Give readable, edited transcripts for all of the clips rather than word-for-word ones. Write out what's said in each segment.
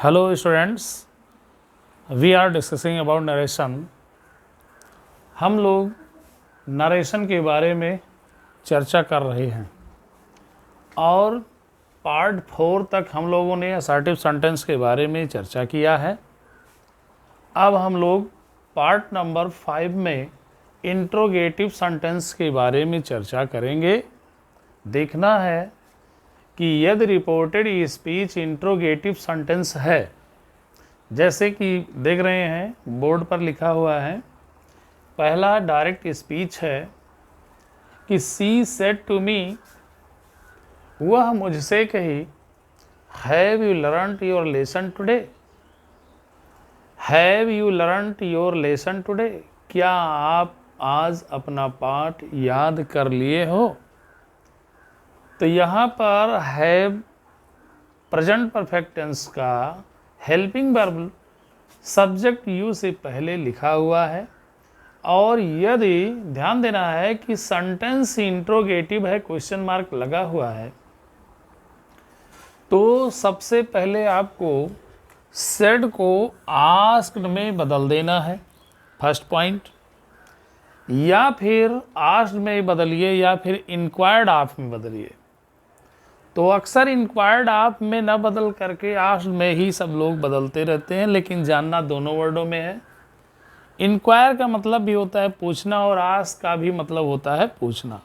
Hello students, we are discussing about narration. हम लोग narration के बारे में चर्चा कर रहे हैं और पार्ट 4 तक हम लोगों ने असर्टिव सेंटेंस के बारे में चर्चा किया है। अब हम लोग पार्ट नंबर 5 में इंट्रोगेटिव सेंटेंस के बारे में चर्चा करेंगे। देखना है कि यदि रिपोर्टेड स्पीच इंट्रोगेटिव सेंटेंस है, जैसे कि देख रहे हैं बोर्ड पर लिखा हुआ है, पहला डायरेक्ट स्पीच है कि सी सेड टू मी, वह मुझसे कही, have you learned your lesson today, have you learned your lesson today, क्या आप आज अपना पाठ याद कर लिए हो। तो यहाँ पर हैव प्रेजेंट परफेक्ट टेंस का हेल्पिंग वर्ब सब्जेक्ट यू से पहले लिखा हुआ है और यदि ध्यान देना है कि सेंटेंस इंट्रोगेटिव है, क्वेश्चन मार्क लगा हुआ है, तो सबसे पहले आपको सेड को आस्क्ड में बदल देना है, फर्स्ट पॉइंट, या फिर आस्क्ड में बदलिए या फिर इंक्वायर्ड ऑफ में बदलिए। तो अक्सर इंक्वायर्ड ऑफ में न बदल करके आस्क्ड में ही सब लोग बदलते रहते हैं, लेकिन जानना दोनों वर्डों में है। इंक्वायर का मतलब भी होता है पूछना और आस्क का भी मतलब होता है पूछना।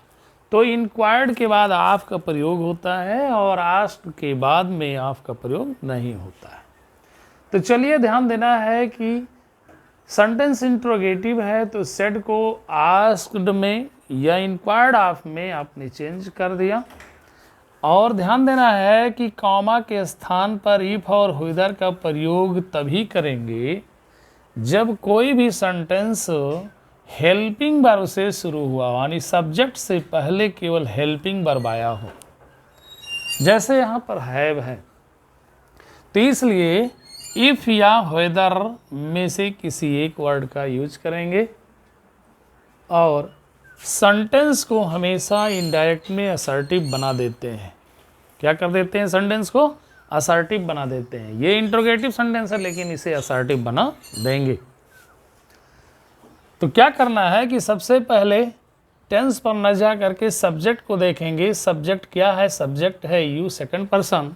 तो इंक्वायर्ड के बाद ऑफ का प्रयोग होता है और आस्क के बाद में ऑफ का प्रयोग नहीं होता है। तो चलिए ध्यान देना है कि सेंटेंस इंट्रोगेटिव है तो सेड को आस्क्ड में या इंक्वायर्ड ऑफ में आपने चेंज कर दिया। और ध्यान देना है कि कॉमा के स्थान पर इफ और व्हेदर का प्रयोग तभी करेंगे जब कोई भी सेंटेंस हेल्पिंग वर्ब से शुरू हुआ, यानी सब्जेक्ट से पहले केवल हेल्पिंग वर्ब आया हो, जैसे यहाँ पर हैव है। तो इसलिए इफ या व्हेदर में से किसी एक वर्ड का यूज करेंगे और सेंटेंस को हमेशा इनडायरेक्ट में असर्टिव बना देते हैं। क्या कर देते हैं? सेंटेंस को असर्टिव बना देते हैं। ये इंट्रोगेटिव सेंटेंस है लेकिन इसे असर्टिव बना देंगे। तो क्या करना है कि सबसे पहले टेंस पर न जा करके सब्जेक्ट को देखेंगे। सब्जेक्ट क्या है? सब्जेक्ट है यू, सेकंड पर्सन,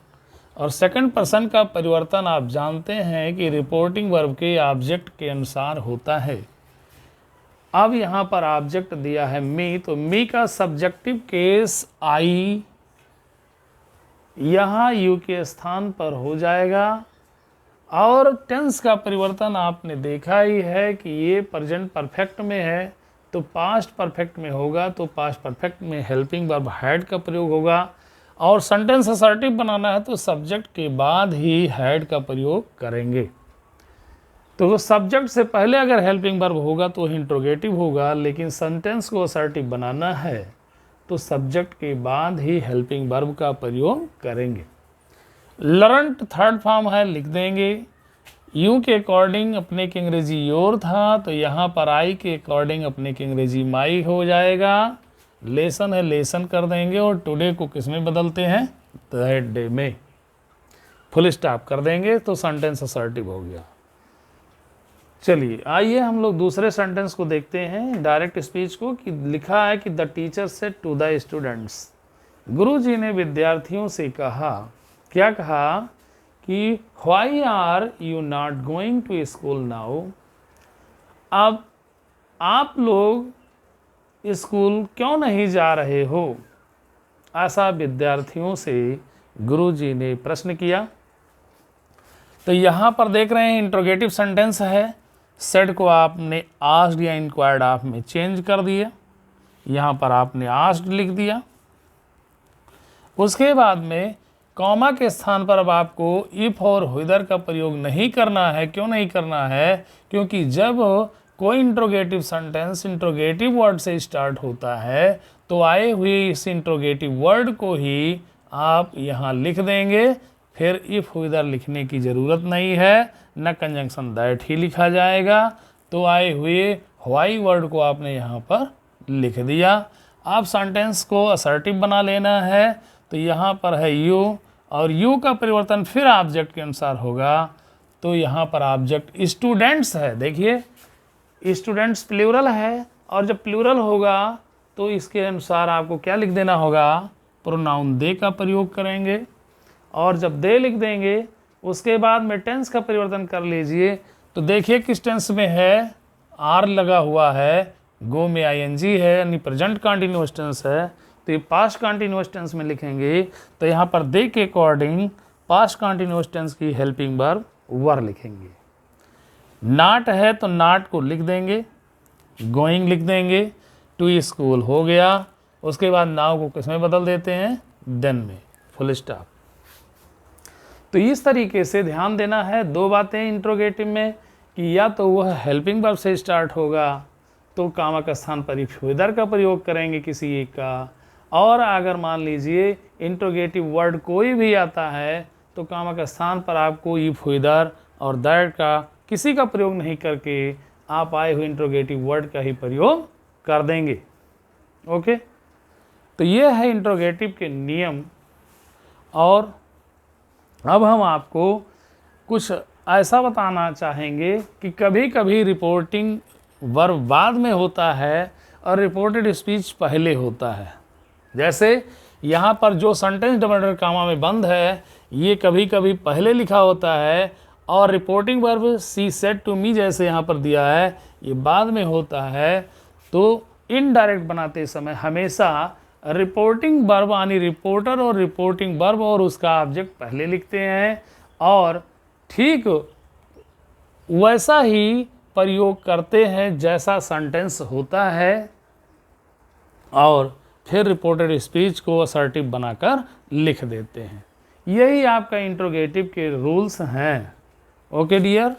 और सेकंड पर्सन का परिवर्तन आप जानते हैं कि रिपोर्टिंग वर्ब के ऑब्जेक्ट के अनुसार होता है। अब यहाँ पर ऑब्जेक्ट दिया है मी, तो मी का सब्जेक्टिव केस आई यहाँ यू के स्थान पर हो जाएगा। और टेंस का परिवर्तन आपने देखा ही है कि ये प्रेजेंट परफेक्ट में है तो पास्ट परफेक्ट में होगा, तो पास्ट परफेक्ट में हेल्पिंग वर्ब हैड का प्रयोग होगा। और सेंटेंस असर्टिव बनाना है तो सब्जेक्ट के बाद ही हैड का प्रयोग करेंगे। तो सब्जेक्ट से पहले अगर हेल्पिंग वर्ब होगा तो इंट्रोगेटिव होगा, लेकिन सेंटेंस को असर्टिव बनाना है तो सब्जेक्ट के बाद ही हेल्पिंग वर्ब का प्रयोग करेंगे। लर्नड थर्ड फॉर्म है, लिख देंगे। यू के अकॉर्डिंग अपने की अंग्रेजी योर था तो यहाँ पर आई के अकॉर्डिंग अपने की अंग्रेजी माई हो जाएगा। लेसन है, लेसन कर देंगे और टुडे को किस में बदलते हैं? दैट डे में। फुल स्टॉप कर देंगे तो सेंटेंस असर्टिव हो गया। चलिए आइए हम लोग दूसरे सेंटेंस को देखते हैं, डायरेक्ट स्पीच को, कि लिखा है कि the teacher said to the students, गुरुजी ने विद्यार्थियों से कहा। क्या कहा? कि why are you not going to school now, अब आप लोग स्कूल क्यों नहीं जा रहे हो, ऐसा विद्यार्थियों से गुरुजी ने प्रश्न किया। तो यहाँ पर देख रहे हैं इंट्रोगेटिव सेंटेंस है, सेड को आपने आस्क्ड या इंक्वायर्ड ऑफ में चेंज कर दिया, यहाँ पर आपने आस्क्ड लिख दिया। उसके बाद में कॉमा के स्थान पर अब आपको इफ और व्हेदर का प्रयोग नहीं करना है। क्यों नहीं करना है? क्योंकि जब कोई इंट्रोगेटिव सेंटेंस इंट्रोगेटिव वर्ड से स्टार्ट होता है तो आए हुए इस इंट्रोगेटिव वर्ड को ही आप यहाँ लिख देंगे, फिर इफ व्हेदर लिखने की ज़रूरत नहीं है, न कंजंक्शन दैट ही लिखा जाएगा। तो आए हुए व्हाई वर्ड को आपने यहाँ पर लिख दिया। आप सेंटेंस को असर्टिव बना लेना है तो यहाँ पर है यू और यू का परिवर्तन फिर ऑब्जेक्ट के अनुसार होगा, तो यहाँ पर ऑब्जेक्ट स्टूडेंट्स है। देखिए स्टूडेंट्स प्लूरल है, और जब प्लूरल होगा तो इसके अनुसार आपको क्या लिख देना होगा, प्रोनाउन दे का प्रयोग करेंगे। और जब दे लिख देंगे उसके बाद में टेंस का परिवर्तन कर लीजिए। तो देखिए किस टेंस में है, आर लगा हुआ है, गो में आईएनजी है, यानी प्रेजेंट कंटिन्यूअस टेंस है, तो ये पास्ट कंटिन्यूअस टेंस में लिखेंगे। तो यहाँ पर दे के अकॉर्डिंग पास्ट कंटिन्यूअस टेंस की हेल्पिंग वर्ब वर लिखेंगे। नॉट है तो नॉट को लिख देंगे, गोइंग लिख देंगे, टू स्कूल हो गया। उसके बाद नाउ को किस में बदल देते हैं, देन में, फुल स्टॉप। तो इस तरीके से ध्यान देना है। दो बातें इंट्रोगेटिव में कि या तो वह हेल्पिंग वर्ब से स्टार्ट होगा तो कामा का स्थान पर इफ व्हिदर का प्रयोग करेंगे किसी एक का, और अगर मान लीजिए इंट्रोगेटिव वर्ड कोई भी आता है तो कामा का स्थान पर आपको इफ व्हिदर और दैट का किसी का प्रयोग नहीं करके आप आए हुए इंट्रोगेटिव वर्ड का ही प्रयोग कर देंगे। ओके, तो ये है इंट्रोगेटिव के नियम। और अब हम आपको कुछ ऐसा बताना चाहेंगे कि कभी कभी रिपोर्टिंग वर्ब बाद में होता है और रिपोर्टेड स्पीच पहले होता है। जैसे यहाँ पर जो सेंटेंस डबल अंडर कामा में बंद है ये कभी कभी पहले लिखा होता है, और reporting verb she said to me जैसे यहाँ पर दिया है ये बाद में होता है। तो इनडायरेक्ट बनाते समय हमेशा रिपोर्टिंग वर्ब यानी रिपोर्टर और रिपोर्टिंग वर्ब और उसका ऑब्जेक्ट पहले लिखते हैं, और ठीक वैसा ही प्रयोग करते हैं जैसा सेंटेंस होता है, और फिर रिपोर्टेड स्पीच को असर्टिव बनाकर लिख देते हैं। यही आपका इंट्रोगेटिव के रूल्स हैं। Okay dear.